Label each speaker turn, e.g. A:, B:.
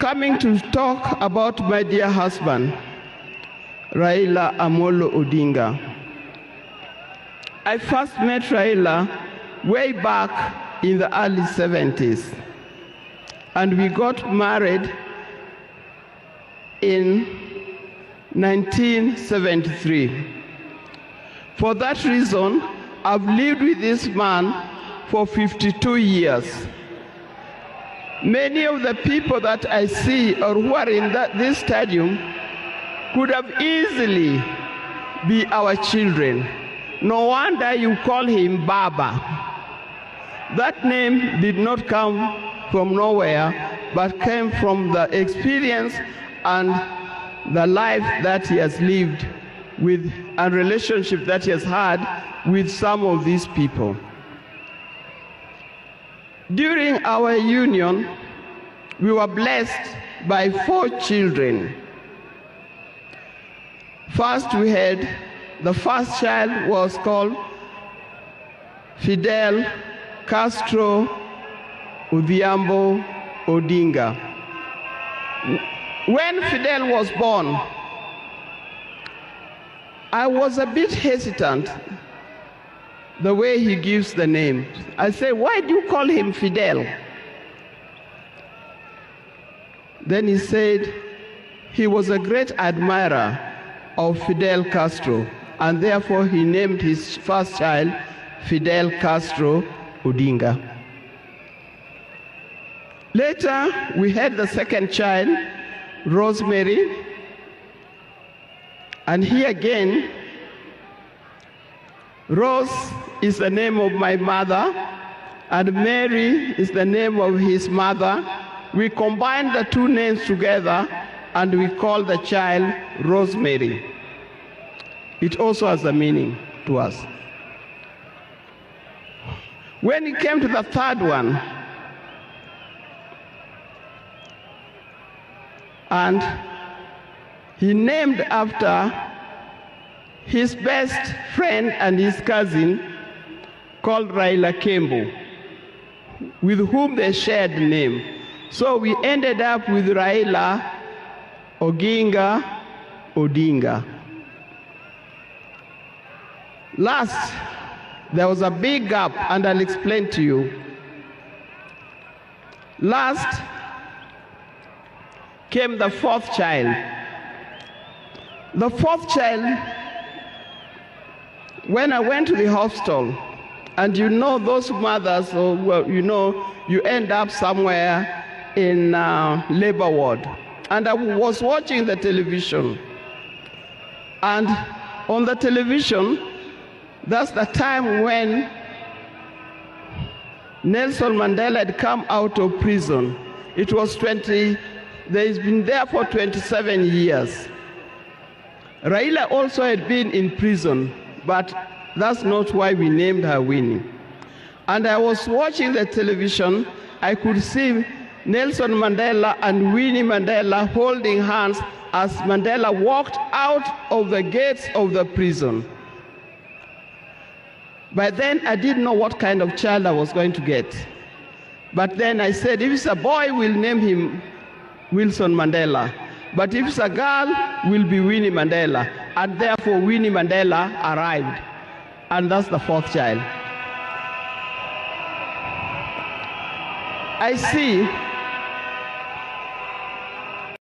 A: coming to talk about my dear husband, Raila Amolo Odinga. I first met Raila way back in the early 70s, and we got married in 1973. For that reason, I've lived with this man for 52 years. Many of the people that I see or who are in this stadium could have easily be our children. No wonder you call him Baba. That name did not come from nowhere, but came from the experience and the life that he has lived with and relationship that he has had with some of these people. During our union, we were blessed by 4 children. First, we had the first child was called Fidel Castro Odhiambo Odinga. When Fidel was born, I was a bit hesitant the way he gives the name. I say, why do you call him Fidel? Then he said he was a great admirer of Fidel Castro, and therefore he named his first child Fidel Castro Odinga. Later, we had the second child, Rosemary, and here again, Rose is the name of my mother, and Mary is the name of his mother. We combined the 2 names together, and we call the child Rosemary. It also has a meaning to us. When it came to the third one, and he named after his best friend and his cousin called Raila Kembo, with whom they shared the name. So we ended up with Raila Oginga Odinga. Last, there was a big gap, and I'll explain to you. Last came the 4th child. The 4th child, when I went to the hospital, and you know those mothers, or well, you know, you end up somewhere in labor ward. And I was watching the television. And on the television, that's the time when Nelson Mandela had come out of prison. It was he's been there for 27 years. Raila also had been in prison, but that's not why we named her Winnie. And I was watching the television, I could see Nelson Mandela and Winnie Mandela holding hands as Mandela walked out of the gates of the prison. By then, I didn't know what kind of child I was going to get. But then I said, if it's a boy, we'll name him Wilson Mandela. But if it's a girl, will be Winnie Mandela. And therefore, Winnie Mandela arrived. And that's the 4th child. I see